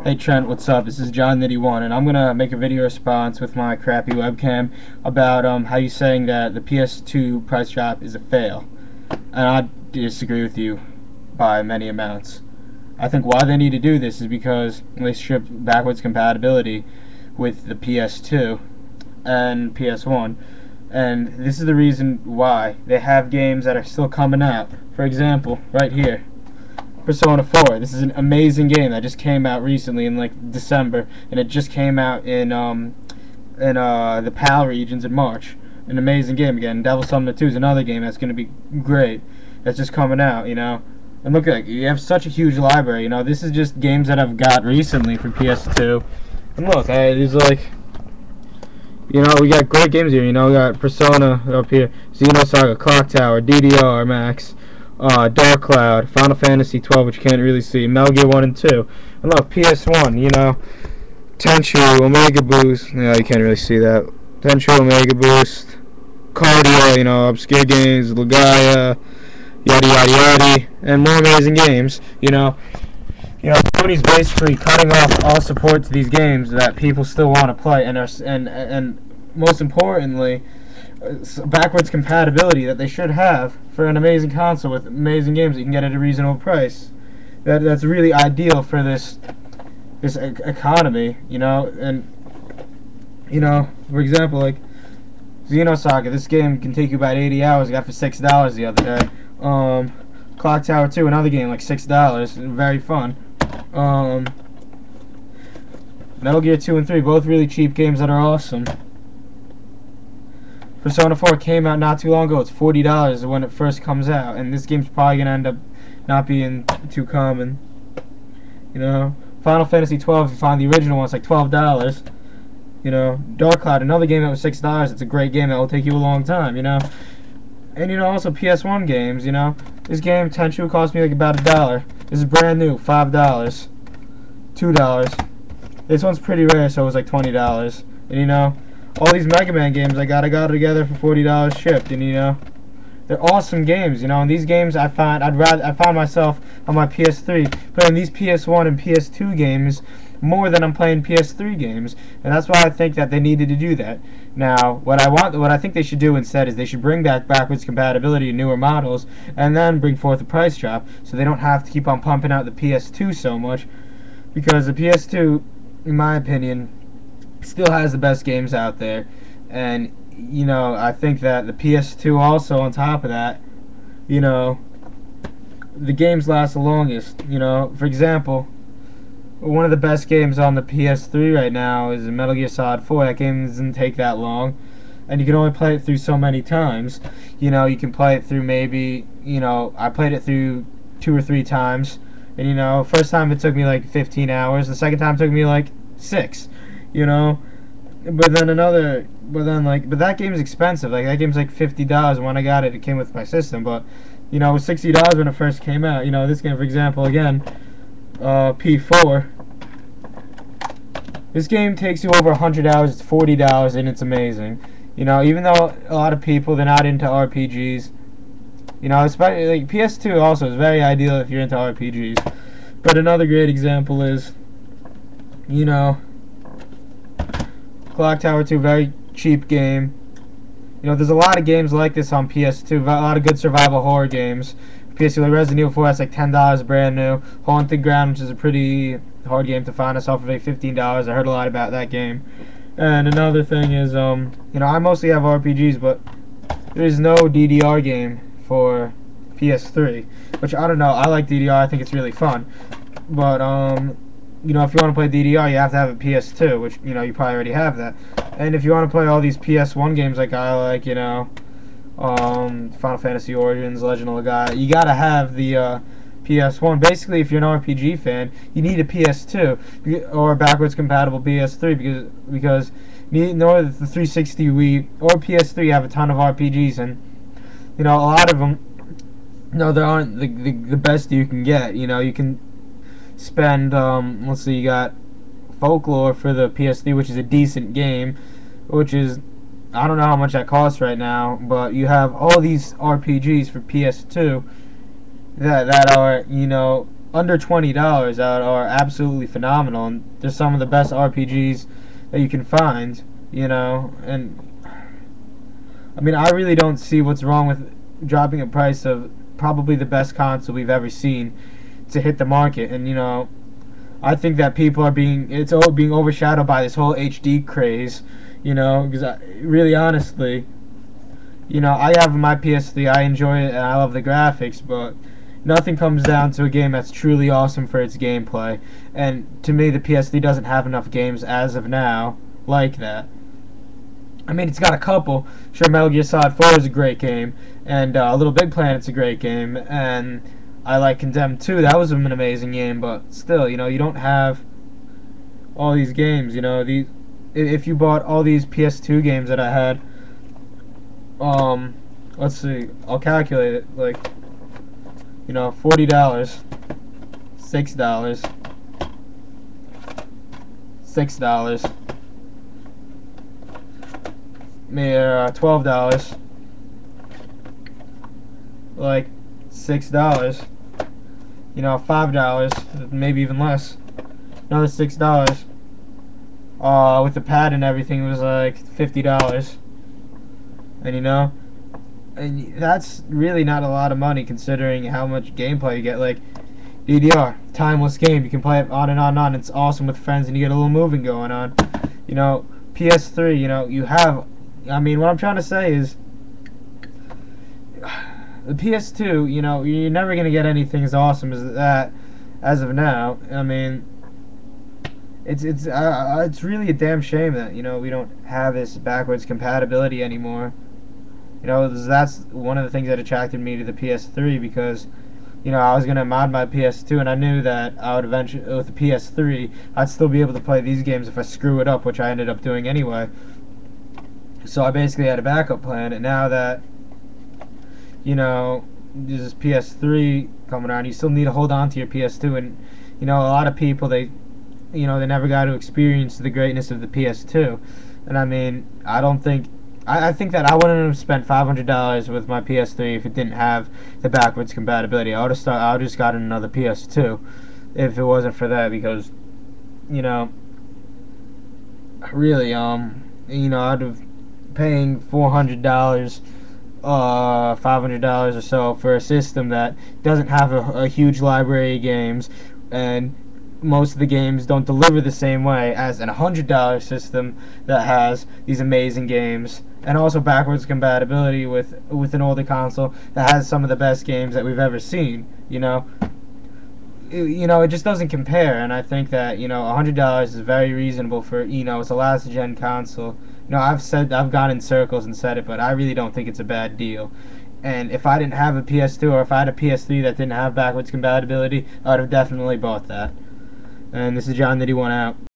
Hey Trent, what's up? This is John Nitty One, and I'm gonna make a video response with my crappy webcam about how you saying that the PS2 price drop is a fail, and I disagree with you by many amounts. I think why they need to do this is because they strip backwards compatibility with the PS2 and PS1, and this is the reason why they have games that are still coming out. For example, right here. Persona 4. This is an amazing game that just came out recently in like December, and it just came out in the PAL regions in March. An amazing game again. Devil Summoner 2 is another game that's going to be great. That's just coming out, you know. And look, like you have such a huge library, you know. This is just games that I've got recently for PS2. And look, there's like, you know, we got great games here. You know, we got Persona up here, Xenosaga, Clock Tower, DDR Max. Dark Cloud, Final Fantasy 12, which you can't really see, Metal Gear 1 and 2. And look, PS1, you know, Tenchu, Omega Boost, yeah, you can't really see that. Tenchu, Omega Boost, Cardio, you know, Obscure Games, Legaia, yada yada yada, and more amazing games, you know. Sony's basically cutting off all support to these games that people still want to play, and most importantly, backwards compatibility that they should have for an amazing console with amazing games that you can get at a reasonable price. That's really ideal for this economy, you know. And you know, for example, like Xenosaga, this game can take you about 80 hours. I got for $6 the other day. Clock Tower 2, another game like $6, very fun. Metal Gear 2 and 3, both really cheap games that are awesome. Persona 4 came out not too long ago. It's $40 when it first comes out, and this game's probably gonna end up not being too common. You know, Final Fantasy 12, if you find the original one, it's like $12. You know, Dark Cloud, another game that was $6. It's a great game that will take you a long time. You know, and you know also PS1 games. You know, this game Tenchu cost me like about $1. This is brand new, $5, $2. This one's pretty rare, so it was like $20. And you know, all these Mega Man games I got it together for $40 shipped, and you know, they're awesome games, you know. And these games I found myself on my PS3 playing these PS1 and PS2 games more than I'm playing PS3 games, and that's why I think that they needed to do that. Now, what I think they should do instead is they should bring back backwards compatibility in newer models, and then bring forth a price drop, so they don't have to keep on pumping out the PS2 so much, because the PS2, in my opinion, still has the best games out there. And you know, I think that the PS2 also, on top of that, you know, the games last the longest. You know, for example, one of the best games on the PS3 right now is Metal Gear Solid 4. That game doesn't take that long, and you can only play it through so many times. You know, you can play it through maybe, you know, I played it through 2 or 3 times, and you know, first time it took me like 15 hours, the second time it took me like 6. You know, but that game is expensive. Like, that game's like $50. When I got it, it came with my system, but you know, it was $60 when it first came out. You know, this game, for example, again, P4. This game takes you over 100 hours. It's $40, and it's amazing. You know, even though a lot of people, they're not into RPGs. You know, especially like PS2 also is very ideal if you're into RPGs. But another great example is, you know, Clock Tower 2, very cheap game. You know, there's a lot of games like this on PS2. A lot of good survival horror games. PS2, like Resident Evil 4, that's like $10 brand new. Haunted Ground, which is a pretty hard game to find. I saw for like $15. I heard a lot about that game. And another thing is, you know, I mostly have RPGs, but there's no DDR game for PS3. Which, I don't know, I like DDR, I think it's really fun. But, you know, if you want to play DDR, you have to have a PS2, which, you know, you probably already have that. And if you want to play all these PS1 games like I like, you know, Final Fantasy Origins, Legend of Legaia, you gotta have the PS1. Basically, if you're an RPG fan, you need a PS2 or a backwards compatible PS3 because in order the 360 Wii or PS3 have a ton of RPGs, and you know, a lot of them, no, they aren't the best you can get. You know, you can spend let's see, you got Folklore for the PS3, which is a decent game, which is, I don't know how much that costs right now, but you have all these RPGs for PS2 that are, you know, under $20 that are absolutely phenomenal, and they're some of the best RPGs that you can find, you know. And I mean, I really don't see what's wrong with dropping a price of probably the best console we've ever seen to hit the market. And you know, I think that people are being overshadowed by this whole HD craze, you know, because really honestly, you know, I have my PS3, I enjoy it, and I love the graphics, but nothing comes down to a game that's truly awesome for its gameplay. And to me, the PS3 doesn't have enough games as of now like that. I mean, it's got a couple. Sure, Metal Gear Solid 4 is a great game, and Little Big Planet's a great game, and I like Condemned 2. That was an amazing game, but still, you know, you don't have all these games. You know, if you bought all these PS2 games that I had, let's see, I'll calculate it, like, you know, $40, $6, $6, maybe $12, like $6, you know, $5, maybe even less, another $6. With the pad and everything, it was like $50. And you know, and that's really not a lot of money considering how much gameplay you get. Like DDR, timeless game, you can play it on and on and on. It's awesome with friends, and you get a little moving going on. You know, PS3, you know, you have, I mean, what I'm trying to say is, the PS2, you know, you're never gonna get anything as awesome as that as of now. I mean, it's really a damn shame that, you know, we don't have this backwards compatibility anymore. You know, that's one of the things that attracted me to the PS3, because, you know, I was going to mod my PS2, and I knew that I would eventually, with the PS3, I'd still be able to play these games if I screw it up, which I ended up doing anyway. So I basically had a backup plan, and now that, you know, there's this PS3 coming around, you still need to hold on to your PS2, and, you know, a lot of people, they never got to experience the greatness of the PS2. And I mean, I think that I wouldn't have spent $500 with my PS3 if it didn't have the backwards compatibility. I would have just gotten another PS2 if it wasn't for that, because, you know, really, you know, I'd have paying $400, $500 or so for a system that doesn't have a huge library of games, and most of the games don't deliver the same way as an $100 system that has these amazing games, and also backwards compatibility with an older console that has some of the best games that we've ever seen. You know, it just doesn't compare. And I think that, you know, $100 is very reasonable for, you know, it's a last gen console. You know, I've gone in circles and said it, but I really don't think it's a bad deal. And if I didn't have a PS2, or if I had a PS3 that didn't have backwards compatibility, I would have definitely bought that. And this is John Nitty1 out.